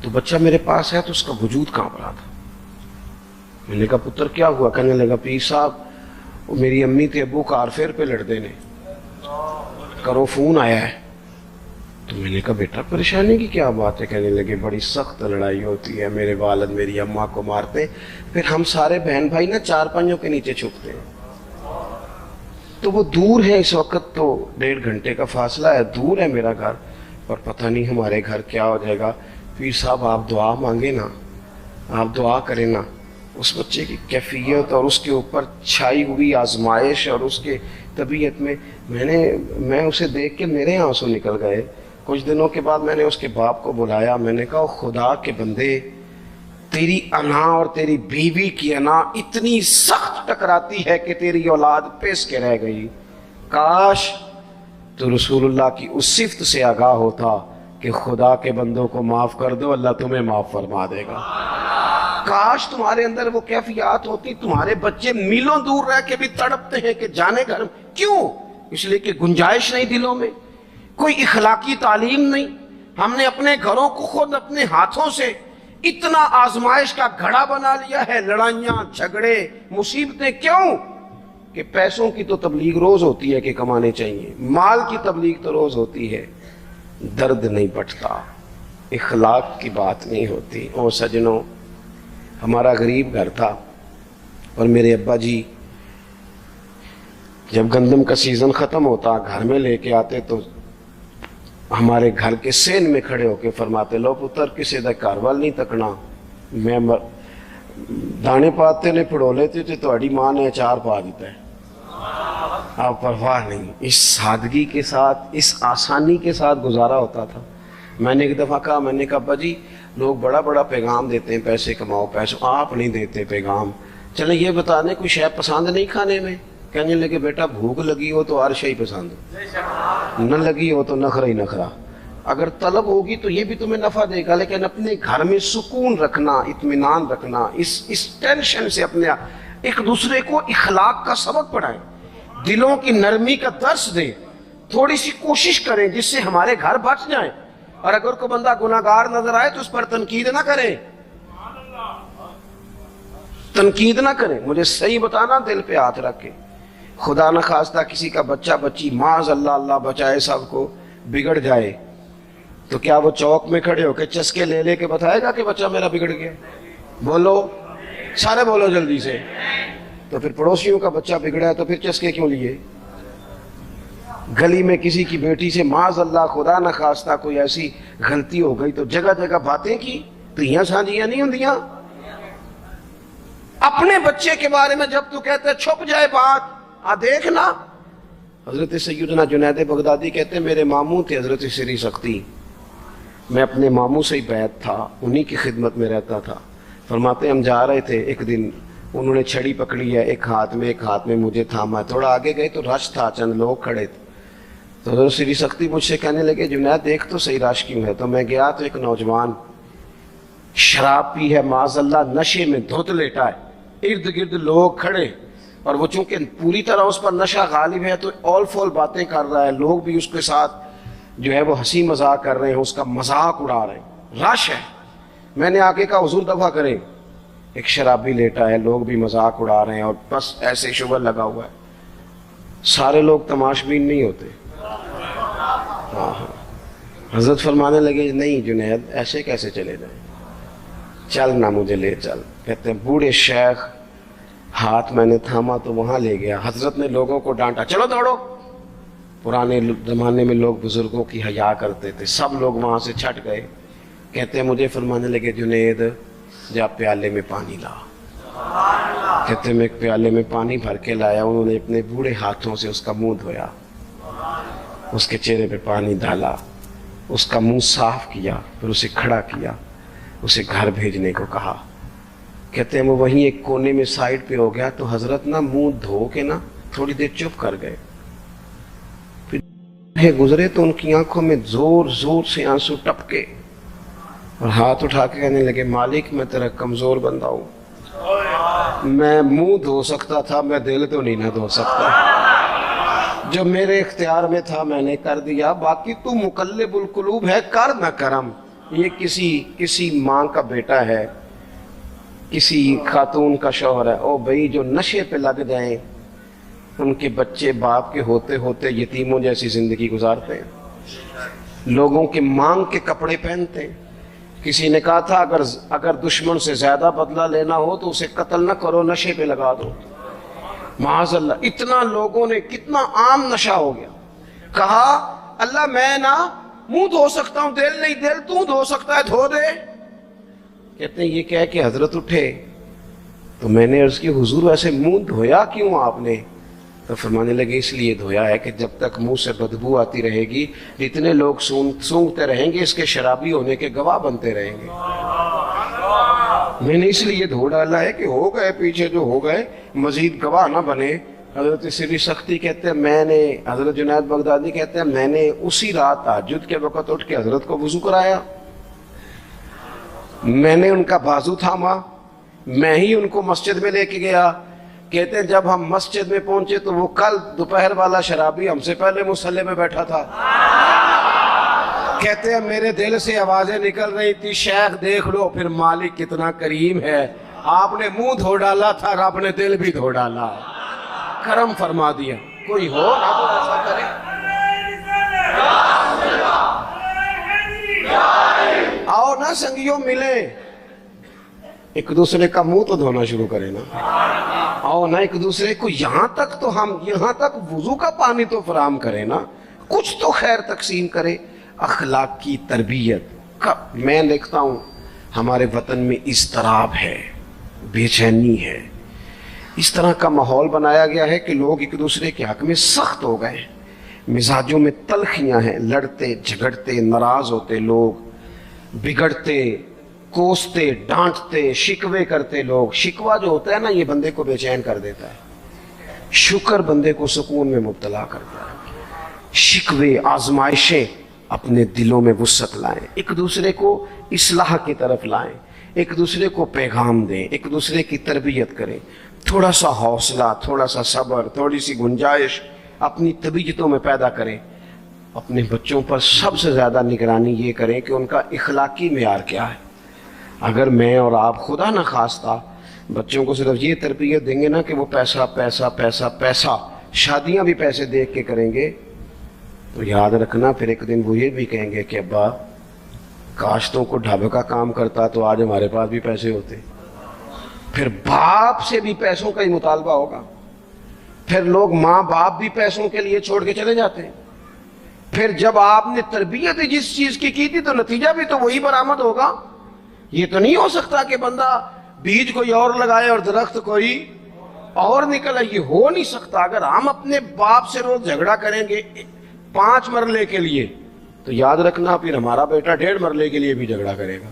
تو بچہ میرے پاس ہے تو اس کا وجود کانپ رہا تھا. میں نے کہا پتر کیا ہوا؟ کہنے لگا پیر صاحب میری امی تے ابو کار فیر پہ لڑتے نے، کرو فون آیا ہے. تو میں نے کہا بیٹا پریشانی کی کیا بات ہے؟ کہنے لگے بڑی سخت لڑائی ہوتی ہے، میرے والد میری اماں کو مارتے، پھر ہم سارے بہن بھائی نا چار پنجوں کے نیچے چھپتے ہیں. تو وہ دور ہے، اس وقت تو 1.5 گھنٹے کا فاصلہ ہے، دور ہے میرا گھر، پر پتہ نہیں ہمارے گھر کیا ہو جائے گا. پیر صاحب آپ دعا مانگے نا، آپ دعا کریں نا. اس بچے کی کیفیت اور اس کے اوپر چھائی ہوئی آزمائش اور اس کے طبیعت میں اسے دیکھ کے میرے آنسو نکل گئے. کچھ دنوں کے بعد میں نے اس کے باپ کو بلایا، میں نے کہا خدا کے بندے، تیری انا اور تیری بیوی کی انا اتنی سخت ٹکراتی ہے کہ تیری اولاد پیس کے رہ گئی. کاش تو رسول اللہ کی اس صفت سے آگاہ ہوتا کہ خدا کے بندوں کو معاف کر دو، اللہ تمہیں معاف فرما دے گا. کاش تمہارے اندر وہ کیفیات ہوتی. تمہارے بچے میلوں دور رہ کے بھی تڑپتے ہیں کہ جانے گھر. کیوں؟ اس لیے کہ گنجائش نہیں دلوں میں، کوئی اخلاقی تعلیم نہیں. ہم نے اپنے گھروں کو خود اپنے ہاتھوں سے اتنا آزمائش کا گھڑا بنا لیا ہے. لڑائیاں، جھگڑے، مصیبتیں. کیوں؟ کہ پیسوں کی تو تبلیغ روز ہوتی ہے کہ کمانے چاہیے، مال کی تبلیغ تو روز ہوتی ہے، درد نہیں بٹتا، اخلاق کی بات نہیں ہوتی. اور سجنوں، ہمارا غریب گھر تھا اور میرے ابا جی جب گندم کا سیزن ختم ہوتا گھر میں لے کے آتے تو ہمارے گھر کے سین میں کھڑے ہو کے فرماتے، لو پتر کسی دا کاروال نہیں تکنا، میں دانے پاتے نے پڑو لیتے تھے تو اڑی ماں نے اچار پا دیتا ہے، آپ پرواہ نہیں. اس سادگی کے ساتھ، اس آسانی کے ساتھ گزارا ہوتا تھا. میں نے ایک دفعہ کہا، میں نے کہا ابا جی لوگ بڑا بڑا پیغام دیتے ہیں پیسے کماؤ پیسے، آپ نہیں دیتے پیغام. چلیں یہ بتا دیں کوئی شے پسند نہیں کھانے میں؟ کہنے لگے بیٹا بھوک لگی ہو تو ہر شے پسند ہو، نہ لگی ہو تو نخرا ہی نخرا. اگر طلب ہوگی تو یہ بھی تمہیں نفع دے گا، لیکن اپنے گھر میں سکون رکھنا، اطمینان رکھنا، اس ٹینشن سے اپنے ایک دوسرے کو اخلاق کا سبق پڑھائیں، دلوں کی نرمی کا درس دیں، تھوڑی سی کوشش کریں جس سے ہمارے گھر بچ جائیں. اور اگر کوئی بندہ گناہگار نظر آئے تو اس پر تنقید نہ کریں، تنقید نہ کریں. مجھے صحیح بتانا، دل پہ ہاتھ رکھ کے. خدا نہ خواستہ کسی کا بچہ بچی معاذ اللہ، اللہ بچائے سب کو، بگڑ جائے تو کیا وہ چوک میں کھڑے ہو کے چسکے لے لے کے بتائے گا کہ بچہ میرا بگڑ گیا؟ بولو سارے، بولو جلدی سے. تو پھر پڑوسیوں کا بچہ بگڑا ہے تو پھر چسکے کیوں لیے؟ گلی میں کسی کی بیٹی سے معاذ اللہ خدا نہ خواستہ کوئی ایسی غلطی ہو گئی تو جگہ جگہ باتیں کی، تیاں سانجیاں نہیں ہوندیاں. اپنے بچے کے بارے میں جب تو کہتے ہیں چھپ جائے بات، دیکھنا. حضرت سیدنا جنید بغدادی کہتے ہیں میرے ماموں تھے حضرت سری سختی، میں اپنے ماموں سے ہی بیعت تھا، انہی کی خدمت میں رہتا تھا. فرماتے ہم جا رہے تھے، ایک دن انہوں نے چھڑی پکڑی ہے، ایک ہاتھ میں مجھے تھاما. تھوڑا آگے گئے تو رش تھا، چند لوگ کھڑے تھے. تو حضرت سری سختی مجھ سے کہنے لگے جنید دیکھ تو صحیح رش کیوں ہے. تو میں گیا تو ایک نوجوان شراب پی ہے، معاذ اللہ نشے میں دھت لیٹا ہے، ارد گرد لوگ کھڑے، اور وہ چونکہ پوری طرح اس پر نشہ غالب ہے تو اول فول باتیں کر رہا ہے، لوگ بھی اس کے ساتھ جو ہے وہ ہنسی مذاق کر رہے ہیں، اس کا مذاق اڑا رہے ہیں، رش ہے. میں نے آگے کہا حضور دفع کریں، ایک شرابی لیٹا ہے، لوگ بھی مذاق اڑا رہے ہیں اور بس ایسے شغل لگا ہوا ہے. سارے لوگ تماشبین نہیں ہوتے. حضرت فرمانے لگے نہیں جنید ایسے کیسے چلے جائیں، چل نہ مجھے لے چل. کہتے ہیں بوڑھے شیخ، ہاتھ میں نے تھاما تو وہاں لے گیا. حضرت نے لوگوں کو ڈانٹا، چلو دوڑو. پرانے زمانے میں لوگ بزرگوں کی حیا کرتے تھے، سب لوگ وہاں سے چھٹ گئے. کہتے ہیں مجھے فرمانے لگے جنید جا پیالے میں پانی لا. کہتے ہیں میں ایک پیالے میں پانی بھر کے لایا. انہوں نے اپنے بوڑھے ہاتھوں سے اس کا منہ دھویا، اس کے چہرے پہ پانی ڈالا، اس کا منہ صاف کیا، پھر اسے کھڑا کیا، اسے گھر بھیجنے کو کہا. کہتے ہیں وہ وہیں ایک کونے میں سائڈ پہ ہو گیا تو حضرت نا منہ دھو کے نا تھوڑی دیر چپ کر گئے. پھر گزرے تو ان کی آنکھوں میں زور زور سے آنسو ٹپکے اور ہاتھ اٹھا کے کہنے لگے مالک میں تیرا کمزور بندہ ہوں، میں منہ دھو سکتا تھا، میں دل تو نہیں نہ دھو سکتا. جو میرے اختیار میں تھا میں نے کر دیا، باقی تو مقلب القلوب ہے، کر نہ کرم. یہ کسی ماں کا بیٹا ہے، کسی خاتون کا شوہر ہے، او بھائی جو نشے پہ لگ جائیں ان کے بچے باپ کے ہوتے ہوتے یتیموں جیسی زندگی گزارتے ہیں، لوگوں کے مانگ کے کپڑے پہنتے ہیں۔ کسی نے کہا تھا اگر دشمن سے زیادہ بدلہ لینا ہو تو اسے قتل نہ کرو، نشے پہ لگا دو۔ معاذ اللہ، اتنا لوگوں نے، کتنا عام نشہ ہو گیا۔ کہا اللہ میں نہ منہ دھو سکتا ہوں، دل نہیں، دل تو دھو سکتا ہے، دھو دے۔ کہتے ہیں یہ کہہ کہ حضرت اٹھے تو میں نے عرض کی حضور ویسے منہ دھویا کیوں آپ نے؟ تو فرمانے لگے اس لیے دھویا ہے کہ جب تک منہ سے بدبو آتی رہے گی جتنے لوگ سونگتے رہیں گے اس کے شرابی ہونے کے گواہ بنتے رہیں گے۔ میں نے اس لیے دھو ڈالا ہے کہ ہو گئے پیچھے جو ہو گئے مزید گواہ نہ بنے۔ حضرت سری سختی کہتے ہیں حضرت جنید بغدادی کہتے ہیں میں نے اسی رات تہجد کے وقت اٹھ کے حضرت کو وضو کرایا، میں نے ان کا بازو تھاما، میں ہی ان کو مسجد میں لے کے گیا۔ کہتے ہیں جب ہم مسجد میں پہنچے تو وہ کل دوپہر والا شرابی ہم سے پہلے مصلی میں بیٹھا تھا۔ کہتے ہیں میرے دل سے آوازیں نکل رہی تھی شیخ دیکھ لو پھر مالک کتنا کریم ہے، آپ نے منہ دھو ڈالا تھا، رب نے دل بھی دھو ڈالا، کرم فرما دیا۔ کوئی ہو نہ تو ایسا کرے۔ آؤ نا سنگیوں ملیں، ایک دوسرے کا منہ تو دھونا شروع کریں نا۔ آؤ نا ایک دوسرے کو یہاں تک وضو کا پانی تو فراہم کرے نا، کچھ تو خیر تقسیم کرے۔ اخلاق کی تربیت میں دیکھتا ہوں ہمارے وطن میں اضطراب ہے، بے چینی ہے، اس طرح کا ماحول بنایا گیا ہے کہ لوگ ایک دوسرے کے حق میں سخت ہو گئے، مزاجوں میں تلخیاں ہیں، لڑتے جھگڑتے ناراض ہوتے لوگ، بگڑتے کوستے ڈانٹتے شکوے کرتے لوگ۔ شکوہ جو ہوتا ہے نا یہ بندے کو بے چین کر دیتا ہے، شکر بندے کو سکون میں مبتلا کرتا ہے۔ شکوے آزمائشیں اپنے دلوں میں وسعت لائیں، ایک دوسرے کو اصلاح کی طرف لائیں، ایک دوسرے کو پیغام دیں، ایک دوسرے کی تربیت کریں۔ تھوڑا سا حوصلہ، تھوڑا سا صبر، تھوڑی سی گنجائش اپنی طبیعتوں میں پیدا کریں۔ اپنے بچوں پر سب سے زیادہ نگرانی یہ کریں کہ ان کا اخلاقی معیار کیا ہے۔ اگر میں اور آپ خدا نہ خواستہ بچوں کو صرف یہ تربیت دیں گے نا کہ وہ پیسہ پیسہ پیسہ پیسہ، شادیاں بھی پیسے دیکھ کے کریں گے، تو یاد رکھنا پھر ایک دن وہ یہ بھی کہیں گے کہ ابا کاشتوں کو ڈھابے کا کام کرتا تو آج ہمارے پاس بھی پیسے ہوتے۔ پھر باپ سے بھی پیسوں کا ہی مطالبہ ہوگا، پھر لوگ ماں باپ بھی پیسوں کے لیے چھوڑ کے چلے جاتے ہیں۔ پھر جب آپ نے تربیت جس چیز کی تھی تو نتیجہ بھی تو وہی برآمد ہوگا۔ یہ تو نہیں ہو سکتا کہ بندہ بیج کوئی اور لگائے اور درخت کوئی اور نکلے، یہ ہو نہیں سکتا۔ اگر ہم اپنے باپ سے روز جھگڑا کریں گے 5 مرلے کے لیے تو یاد رکھنا پھر ہمارا بیٹا 1.5 مرلے کے لیے بھی جھگڑا کرے گا۔